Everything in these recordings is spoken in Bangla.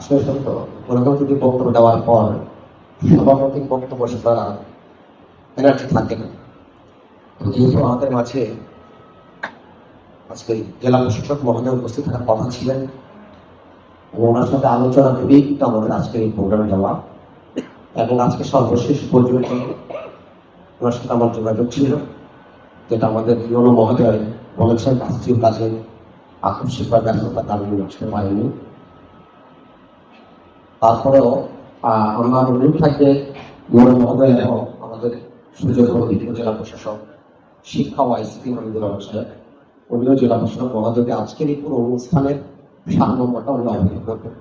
আসলে সত্য প্রধানমন্ত্রী বক্তব্য দেওয়ার পর সভাপতির বক্তব্য শোনার এনার্জি থাকে না। যেহেতু আমাদের মাঝে আজকে জেলা প্রশাসক মহোদয় উপস্থিত থাকার কথা ছিলেন এবং ওনার সাথে আলোচনা করেই কিন্তু আমাদের আজকের এই প্রোগ্রামে যাওয়া, এবং আজকে সর্বশেষ পর্যন্ত ওনার সাথে আমার যোগাযোগ ছিল, যেটা আমাদের ইউনো মহোদয় বলেছেন রাষ্ট্রীয় কাজে আকস্মিক বা ব্যস্ততার কারণে আসতে পারেনি। তারপরেও আমার অনুরোধ থাকবে ইউনো মহোদয় এবং আমাদের সুযোগবতী জেলা প্রশাসক শিক্ষা ও আইসিটি মহিদুল সাহেব, উনিও জেলা প্রশাসক মহোদয়কে আজকের এই পুরো অনুষ্ঠানের সারমর্মটা উনি অবহিত করবেন।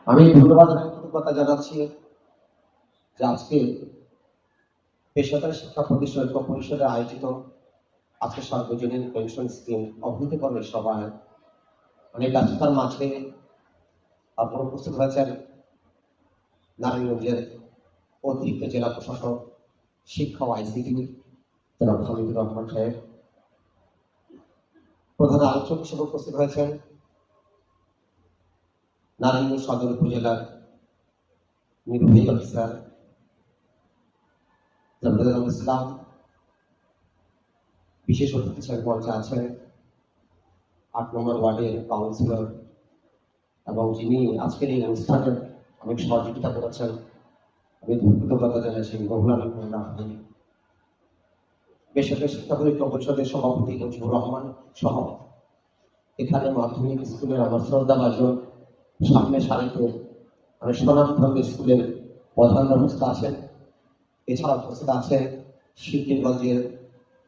আমি ধন্যবাদ এবং কৃতজ্ঞতা জানাচ্ছি যে আজকে পেশাদার শিক্ষা প্রতিষ্ঠান ঐক্য পরিষদে আয়োজিত আজকে সার্বজনীন পেনশন স্কিম অবহিতকরণের সভায় অনেক ব্যস্ততার মাঝে আপনারা উপস্থিত হয়েছেন নারায়ণগঞ্জের অতিরিক্ত জেলা প্রশাসক শিক্ষা ও আইসিটি জনাব হামিদুর রহমান সাহেব, প্রধান আলোচক হিসেবে উপস্থিত হয়েছেন নারায়ণগঞ্জ সদর উপজেলার নির্বাহী অফিসার জামদাদুল ইসলাম, বিশেষ অতিথি হিসেবে মঞ্চে আছেন ৮ নম্বর ওয়ার্ডের কাউন্সিলর এবং যিনি আজকের এই অনুষ্ঠানে অনেক সহযোগিতা করেছেন, আমি কৃতজ্ঞতা জানাচ্ছি রঘুনাথ আহমেদ, বেসরকারি শিক্ষা পরিষদের সভাপতি মুজিবুর রহমান সহ এখানে মাধ্যমিক স্কুলের আমার শ্রদ্ধাভাজন সামনে সারিতে সোনামধন্য স্কুলের প্রধান ব্যবস্থা আছেন। এছাড়া উপস্থিত আছে শিবগঞ্জের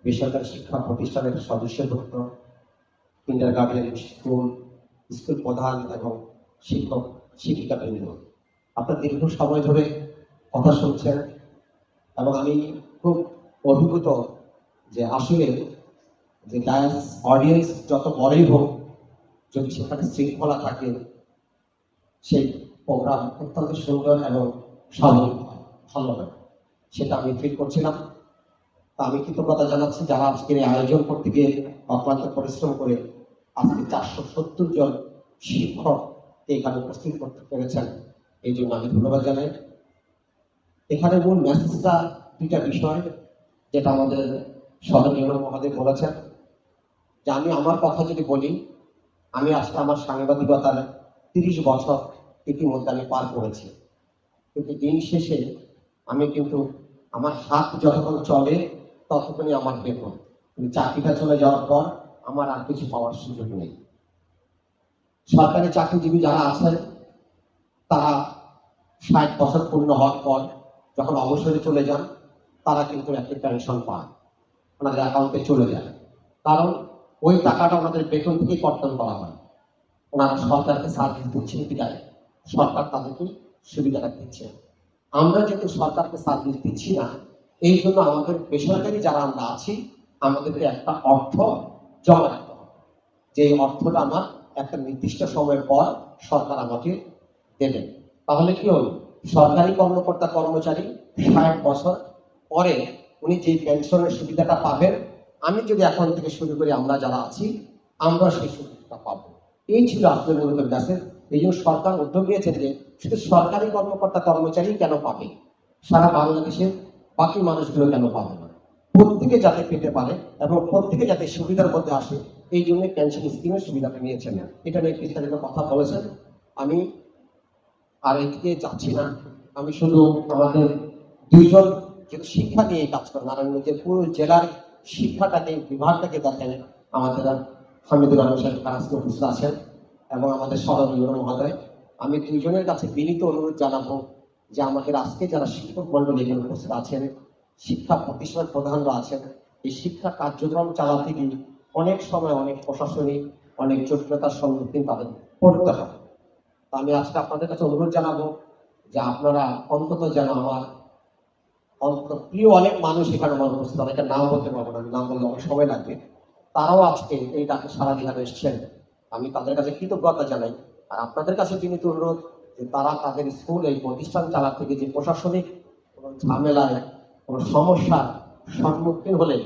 বেসরকারি শিক্ষা প্রতিষ্ঠানের সদস্যভুক্ত কিন্ডার গার্ডেন স্কুল প্রধান এবং শিক্ষক শিক্ষিকা বৃন্দ। আপনার দীর্ঘ সময় ধরে কথা শুনছেন এবং আমি খুব অভিভূত যে আসলে যে ডায়াস অডিয়েন্স যত বড়ই হোক, যদি সেখানে শৃঙ্খলা থাকে সেই প্রোগ্রাম অত্যন্ত সুন্দর এবং স্বাভাবিক ভালো হয়, সেটা আমি ফিল করছিলাম। তা আমি কৃতজ্ঞতা জানাচ্ছি যারা আজকের এই আয়োজন করতে গিয়ে অক্লান্ত পরিশ্রম করে আজকে 470 জন শিক্ষক এখানে উপস্থিত করতে পেরেছেন, এই জন্য আমি ধন্যবাদ জানাই। এখানে মূল মেসেজটা দুইটা বিষয়, যেটা আমাদের সহনীয় মহোদয় বলেছেন যে আমি আমার কথা যদি বলি, আমি আজকে আমার সাংবাদিকতার 30 বছর ইতিমধ্যে আমি পার করেছি, কিন্তু দিন শেষে আমি কিন্তু আমার হাত যতক্ষণ চলে ততক্ষণই আমার বেতন, কিন্তু চাকরিটা চলে যাওয়ার পর আমার আর কিছু পাওয়ার সুযোগ নেই। সরকারি চাকরিজীবী যারা আছেন তারা 60 বছর পূর্ণ হওয়ার পর যখন অবসরে চলে যান তারা কিন্তু একটা পেনশন পান, ওনাদের অ্যাকাউন্টে চলে যায়, কারণ ওই টাকাটা ওনাদের বেতন থেকে কর্তন করা হয়। ওনারা সরকারকে সার্ভিস দিচ্ছেন বিদায় সরকার তাদেরকে সুবিধাটা দিচ্ছে। আমরা যেহেতু সরকারকে সার্ভিস দিচ্ছি না, এই জন্য আমাদের বেসরকারি যারা আমরা আছি আমাদেরকে একটা অর্থ জমা রাখতে হবে, যে অর্থটা আমার একটা নির্দিষ্ট সময়ের পর সরকার আমাকে দেবেন। তাহলে কি হল, সরকারি কর্মকর্তা কর্মচারী 60 বছর পরে উনি যে পেনশনের সুবিধাটা পাবেন, আমি যদি এখন থেকে শুরু করি আমরা যারা আছি আমরা সেই সুবিধাটা পাবো। এই ছিল আসলে মূলত মেসেজ। এই জন্য সরকার উদ্যোগ নিয়েছে যে শুধু সরকারি কর্মকর্তা কর্মচারী কেন পাবে, সারা বাংলাদেশের বাকি মানুষগুলো কেন পাবে না, প্রত্যেকে যাতে পেতে পারে এবং প্রত্যেকে যাতে সুবিধার মধ্যে আসে, এই জন্য পেনশন স্কিমের সুবিধাটা নিয়েছেন। এটা নিয়ে বিস্তারিত কথা বলেছেন, আমি আর এদিকে যাচ্ছি না। আমি শুধু আমাদের দুইজন যেহেতু শিক্ষা নিয়ে কাজ করেন, নারায়ণগঞ্জের পুরো জেলার শিক্ষাটাকে বিভাগটাকে দেখেন আমাদের হামিদুর রহমান সাহেব আজকে উপস্থিত আছেন এবং আমাদের সরনীয় মহোদয়। আমি দুইজনের কাছে বিনীত অনুরোধ জানাবো যে আমাদের আজকে যারা শিক্ষক মন্ডলী এখানে উপস্থিত আছেন, শিক্ষা প্রতিষ্ঠান প্রধানরা আছেন, এই শিক্ষা কার্যক্রম চালাতে গিয়ে অনেক সময় অনেক প্রশাসনিক অনেক জটিলতার সম্মুখীন তাদের পড়তে হয়। আমি আজকে আপনাদের কাছে অনুরোধ জানাবো যে আপনারা অন্তত যেন আমার অন্তত প্রিয় অনেক মানুষ এখানে আমার উপস্থিত, অনেকের নাম বলতে পারবো না, নাম বললে অনেক সময় লাগবে, তারাও আজকে এই ডাকে সারা দিহারে এসছেন, আমি তাদের কাছে কৃতজ্ঞতা জানাই। আর আপনাদের কাছে বিনীত অনুরোধ যে তারা তাদের স্কুল এই প্রতিষ্ঠান চালাতে গিয়ে যে প্রশাসনিক কোনো ঝামেলায় কোনো সমস্যার সম্মুখীন হলে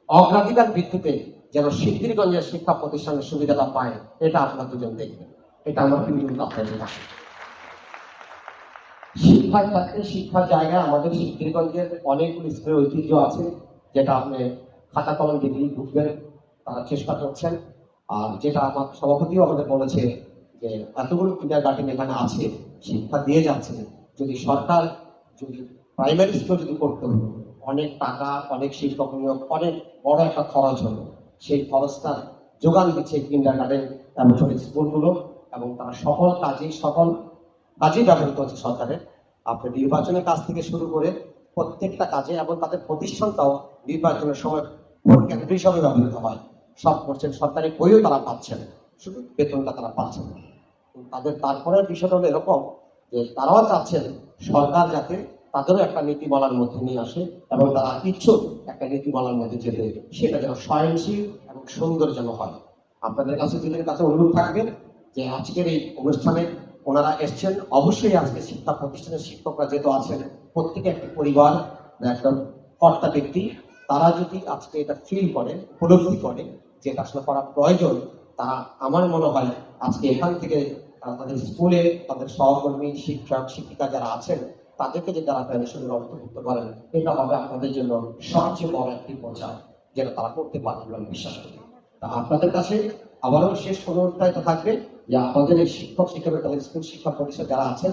অগ্রাধিকার ভিত্তিতে যেন সিদ্ধিরগঞ্জের শিক্ষা প্রতিষ্ঠানের সুবিধাটা পায়, এটা আপনার দুজন দেখবেন, এটা আমার বিনীত আপনাদের কাছে। শিক্ষার ক্ষেত্রে শিক্ষার জায়গায় আমাদের শিবগিরিগঞ্জের অনেকগুলো স্কুলের ঐতিহ্য আছে, যেটা আপনি খাতা কলম দিকেই ঢুকবেন তারা চেষ্টা করছেন। আর যেটা আমার সভাপতিও আমাদের বলেছে যে এতগুলো কিন্ডার গার্ডেন এখানে আছে, শিক্ষা দিয়ে যাচ্ছে, যদি সরকার যদি প্রাইমারি স্কুল যদি করতে হতো, অনেক টাকা, অনেক শিক্ষক নিয়োগ, অনেক বড় একটা খরচ হলো। সেই খরচটা যোগান দিচ্ছে কিন্ডার গার্ডেন এবং ছোট স্কুলগুলো, এবং তারা সকল কাজেই ব্যবহৃত হচ্ছে সরকারের। আপনার নির্বাচনের কাজ থেকে শুরু করে প্রত্যেকটা কাজে, এবং তাদের প্রতিষ্ঠানটাও নির্বাচনের সময় ভোট কেন্দ্র হিসাবে ব্যবহৃত হয়। সব করছেন, সরকারি বইও তারা পাচ্ছেন, শুধু বেতনটা তারা পাচ্ছেন না। তাদের তারপরের বিষয়টা হলো এরকম যে তারাও চাচ্ছেন সরকার যাতে তাদেরও একটা নীতিমালার মধ্যে নিয়ে আসে, এবং তারা ইচ্ছুক একটা নীতিমালার মধ্যে যেতে, সেটা যেন সয়নশীল এবং সুন্দর যেন হয়। আপনাদের কাছে দিনের কাছে অনুরোধ থাকবে যে আজকের এই অনুষ্ঠানে ওনারা এসছেন, অবশ্যই আজকে শিক্ষা প্রতিষ্ঠানের শিক্ষকরা যেহেতু আছেন, প্রত্যেকে একটি পরিবার, একটা কর্তা ব্যক্তি, তারা যদি আজকে এটা ফিল করে, উপলব্ধি করে যে এটা আসলে করা প্রয়োজন, তারা আমার মনে হয় আজকে এখান থেকে তাদের স্কুলে তাদের সহকর্মী শিক্ষক শিক্ষিকা যারা আছেন তাদেরকে যে তারা প্যানেশনের অন্তর্ভুক্ত করেন, এটা হবে আপনাদের জন্য সবচেয়ে বড় একটি প্রচার, যেটা তারা করতে পারবে বলে আমি বিশ্বাস করি। তা আপনাদের কাছে আবারও শেষ অনুরোধটা এটা থাকবে যে আপনাদের এই শিক্ষক শিক্ষকের স্কুল শিক্ষা প্রতিষ্ঠান যারা আছেন,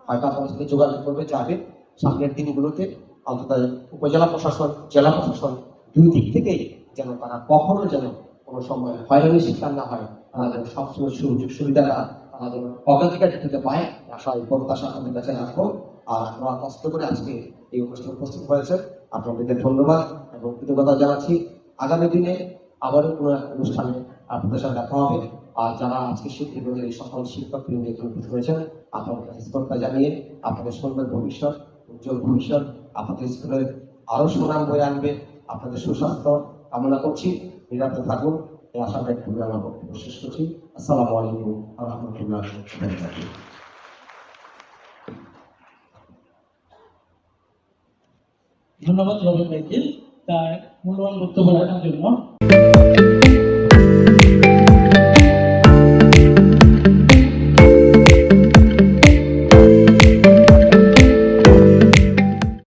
হয়তো আপনাদের সাথে যোগাযোগ করবে, যাবে সামনের দিনগুলোতে অন্তত উপজেলা প্রশাসন, জেলা প্রশাসন দুই দিক থেকেই যেন তারা কখনো যেন কোনো সময় হয়রানির শিকার না হয়, তারা যেন সবসময় সুযোগ সুবিধাটা তারা যেন অগ্রাধিকার দিতে পায়, আশা প্রত্যাশা আপনাদের কাছে রাখবো। আর আপনারা কষ্ট করে আজকে এই অনুষ্ঠানে উপস্থিত হয়েছে, আপনাদেরকে ধন্যবাদ এবং কৃতজ্ঞতা জানাচ্ছি। আগামী দিনে আবারও কোনো এক অনুষ্ঠানে আপনাদের সাথে দেখা হবে। আর যারা আজকে শিক্ষকের এই সকল শিক্ষক বৃন্দ এখানে উপস্থিত হয়েছেন, আপনাদের কাছে শ্রদ্ধা জানিয়ে আপনাদের সুন্দর ভবিষ্যৎ, উজ্জ্বল ভবিষ্যৎ আপনাদের স্কুলের আরো সুনাম বয়ে আনবে, আপনাদের সুস্বাস্থ্য কামনা করছি। নিরাপদে থাকুন, এই আশা ব্যক্ত করে আমার বক্তব্য শেষ করছি। আসসালামু আলাইকুম ওয়া রাহমাতুল্লাহি ওয়া বারাকাতুহু। ধন্যবাদ রবীন্দ্র ভাইকে তার মূল্যবান বক্তব্য রাখার জন্য।